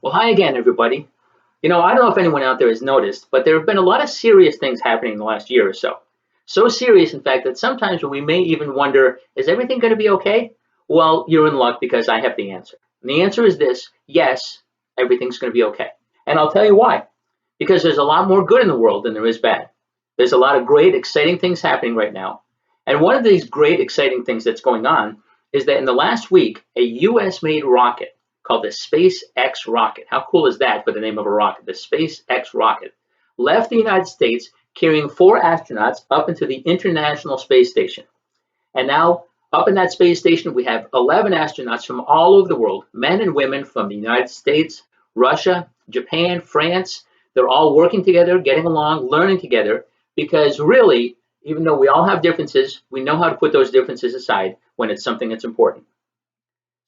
Well, hi again, everybody. I don't know if anyone out there has noticed, but there have been a lot of serious things happening in the last year or so. So serious, in fact, that sometimes we may even wonder, is everything going to be okay? Well, you're in luck because I have the answer. And the answer is this: yes, everything's going to be okay. And I'll tell you why. Because there's a lot more good in the world than there is bad. There's a lot of great, exciting things happening right now. And one of these great, exciting things that's going on is that in the last week, a US made rocket called the SpaceX Rocket. How cool is that for the name of a rocket? The SpaceX Rocket left the United States carrying 4 astronauts up into the International Space Station. And now, up in that space station, we have 11 astronauts from all over the world, men and women from the United States, Russia, Japan, France. They're all working together, getting along, learning together, because really, even though we all have differences, we know how to put those differences aside when it's something that's important.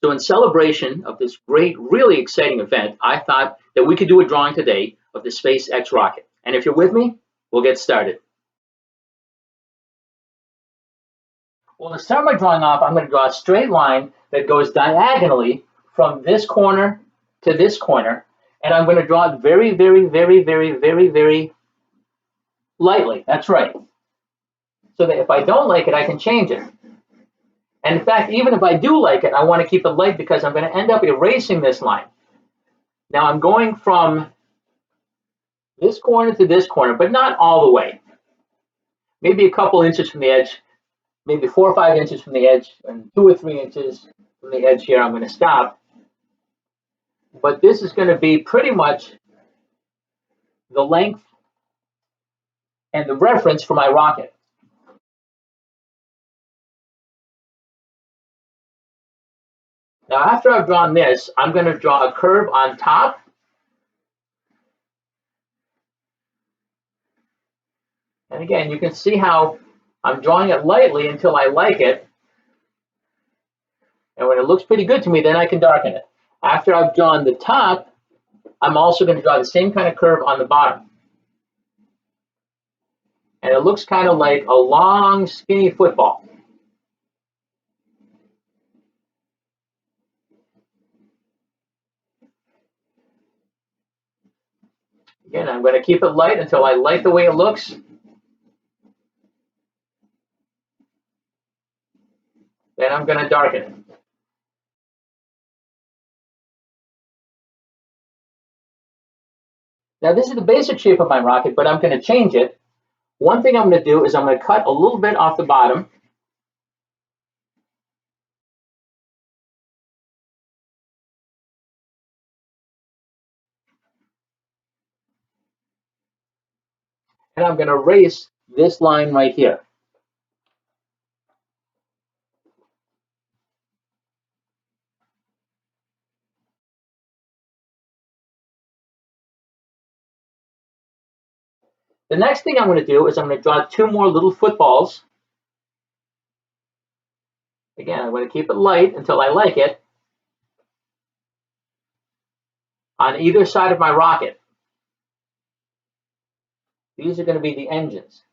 So in celebration of this great, really exciting event, I thought that we could do a drawing today of the SpaceX rocket. And if you're with me, we'll get started. Well, to start my drawing off, I'm going to draw a straight line that goes diagonally from this corner to this corner. And I'm going to draw it very, very, very, very, very, very lightly. That's right. So that if I don't like it, I can change it. And in fact, even if I do like it, I want to keep it light because I'm going to end up erasing this line. Now I'm going from this corner to this corner, but not all the way. Maybe a couple inches from the edge, maybe 4 or 5 inches from the edge, and 2 or 3 inches from the edge here. I'm going to stop. But this is going to be pretty much the length and the reference for my rocket. Now, after I've drawn this, I'm going to draw a curve on top. And again, you can see how I'm drawing it lightly until I like it. And when it looks pretty good to me, then I can darken it. After I've drawn the top, I'm also going to draw the same kind of curve on the bottom. And it looks kind of like a long, skinny football. Again, I'm going to keep it light until I like the way it looks. Then I'm going to darken it. Now, this is the basic shape of my rocket, but I'm going to change it. One thing I'm going to do is I'm going to cut a little bit off the bottom. And I'm going to erase this line right here. The next thing I'm going to do is I'm going to draw 2 more little footballs. Again, I'm going to keep it light until I like it on either side of my rocket. These are going to be the engines.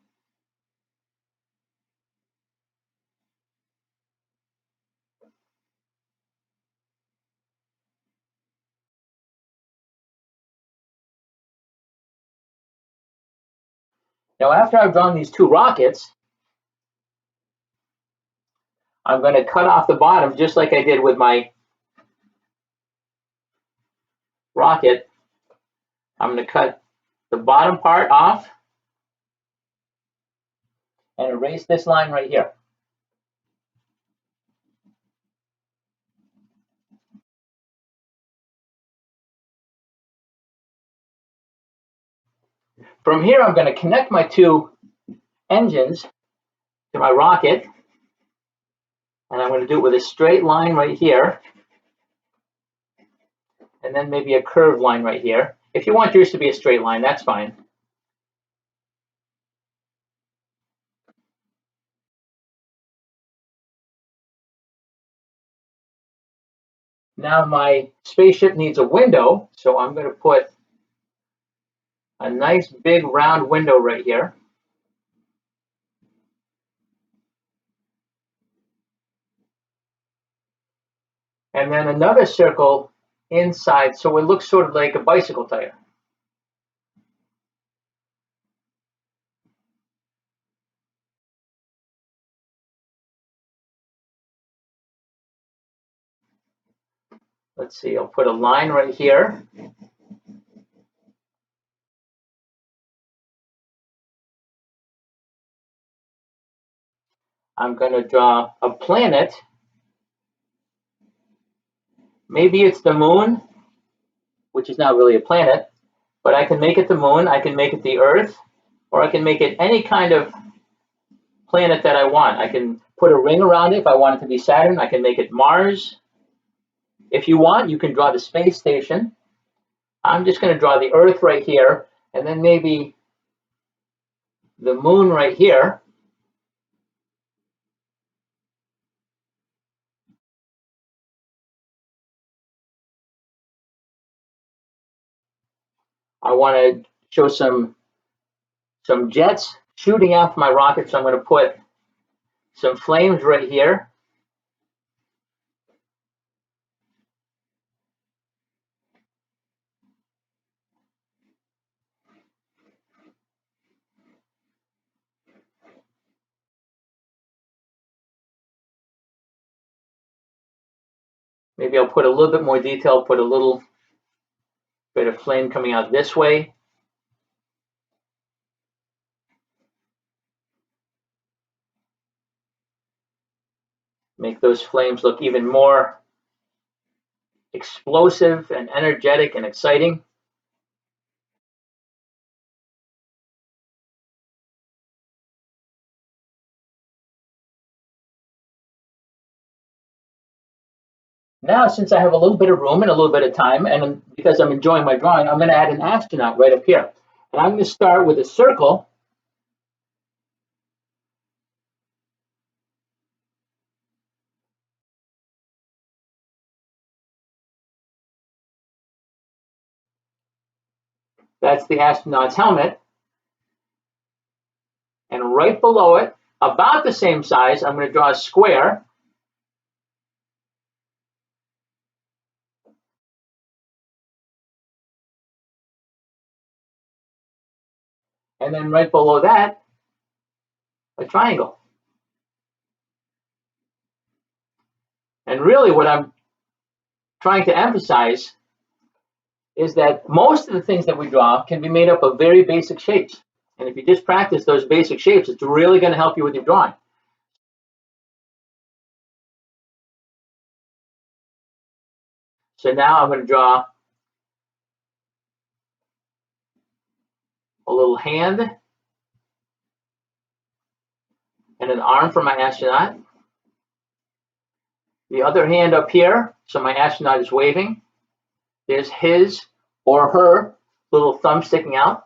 Now, after I've drawn these 2 rockets, I'm going to cut off the bottom just like I did with my rocket. I'm going to cut the bottom part off and erase this line right here. From here, I'm going to connect my 2 engines to my rocket, and I'm going to do it with a straight line right here, and then maybe a curved line right here. If you want yours to be a straight line, that's fine. Now my spaceship needs a window, so I'm going to put a nice big round window right here. And then another circle inside, so it looks sort of like a bicycle tire. Let's see, I'll put a line right here. I'm going to draw a planet. Maybe it's the moon, which is not really a planet, but I can make it the moon, I can make it the Earth, or I can make it any kind of planet that I want. I can put a ring around it if I want it to be Saturn. I can make it Mars. If you want, you can draw the space station. I'm just going to draw the Earth right here, and then maybe the moon right here. I want to show some jets shooting out from my rocket, so I'm going to put some flames right here. Maybe I'll put a little bit more detail, put a little bit of flame coming out this way. Make those flames look even more explosive and energetic and exciting. Now, since I have a little bit of room and a little bit of time, and because I'm enjoying my drawing, I'm going to add an astronaut right up here. And I'm going to start with a circle. That's the astronaut's helmet. And right below it, about the same size, I'm going to draw a square. And then right below that, a triangle. And really what I'm trying to emphasize is that most of the things that we draw can be made up of very basic shapes. And if you just practice those basic shapes, it's really going to help you with your drawing. So now I'm going to draw a little hand and an arm for my astronaut. The other hand up here, so my astronaut is waving. There's his or her little thumb sticking out.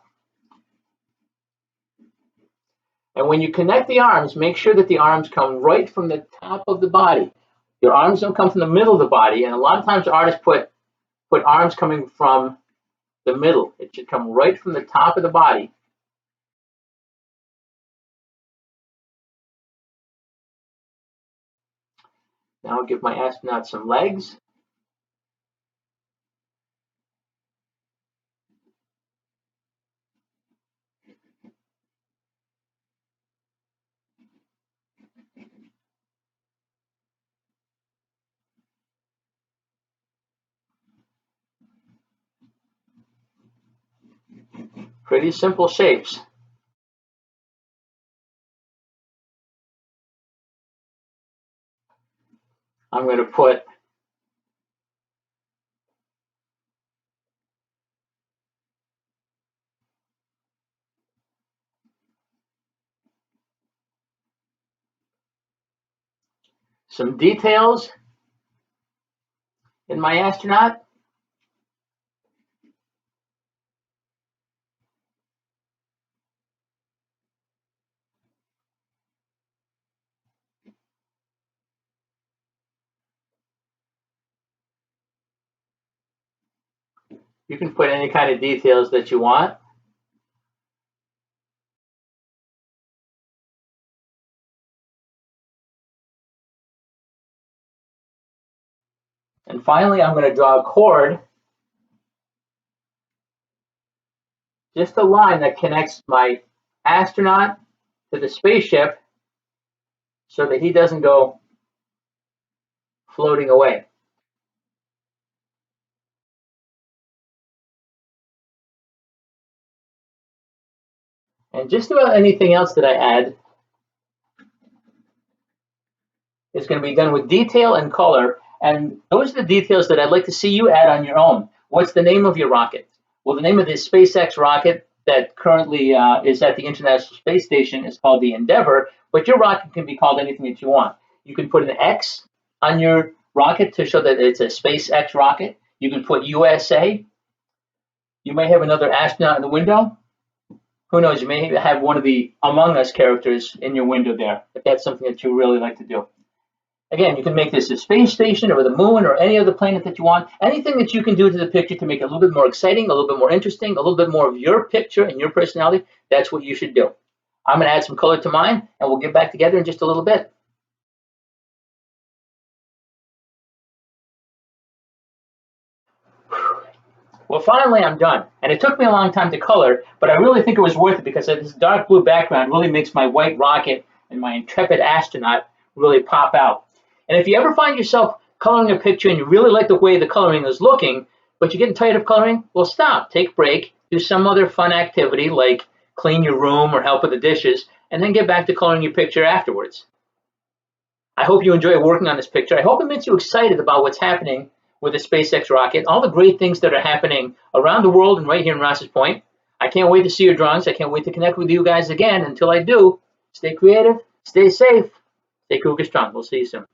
And when you connect the arms, make sure that the arms come right from the top of the body. Your arms don't come from the middle of the body, and a lot of times artists put arms coming from the middle. It should come right from the top of the body. Now I'll give my astronaut some legs. Pretty simple shapes. I'm going to put some details in my astronaut. You can put any kind of details that you want. And finally, I'm going to draw a chord, just a line that connects my astronaut to the spaceship so that he doesn't go floating away. And just about anything else that I add is going to be done with detail and color. And those are the details that I'd like to see you add on your own. What's the name of your rocket? Well, the name of this SpaceX rocket that currently is at the International Space Station is called the Endeavour, but your rocket can be called anything that you want. You can put an X on your rocket to show that it's a SpaceX rocket. You can put USA. You may have another astronaut in the window. Who knows? You may have one of the Among Us characters in your window there, if that's something that you really like to do. Again, you can make this a space station or the moon or any other planet that you want. Anything that you can do to the picture to make it a little bit more exciting, a little bit more interesting, a little bit more of your picture and your personality, that's what you should do. I'm going to add some color to mine, and we'll get back together in just a little bit. Well, finally, I'm done. And it took me a long time to color, but I really think it was worth it because this dark blue background really makes my white rocket and my intrepid astronaut really pop out. And if you ever find yourself coloring a picture and you really like the way the coloring is looking, but you're getting tired of coloring, well, stop, take a break, do some other fun activity like clean your room or help with the dishes, and then get back to coloring your picture afterwards. I hope you enjoy working on this picture. I hope it makes you excited about what's happening with the SpaceX rocket, all the great things that are happening around the world and right here in Ross's Point. I can't wait to see your drawings. I can't wait to connect with you guys again. Until I do, stay creative, stay safe, stay Cougar strong. We'll see you soon.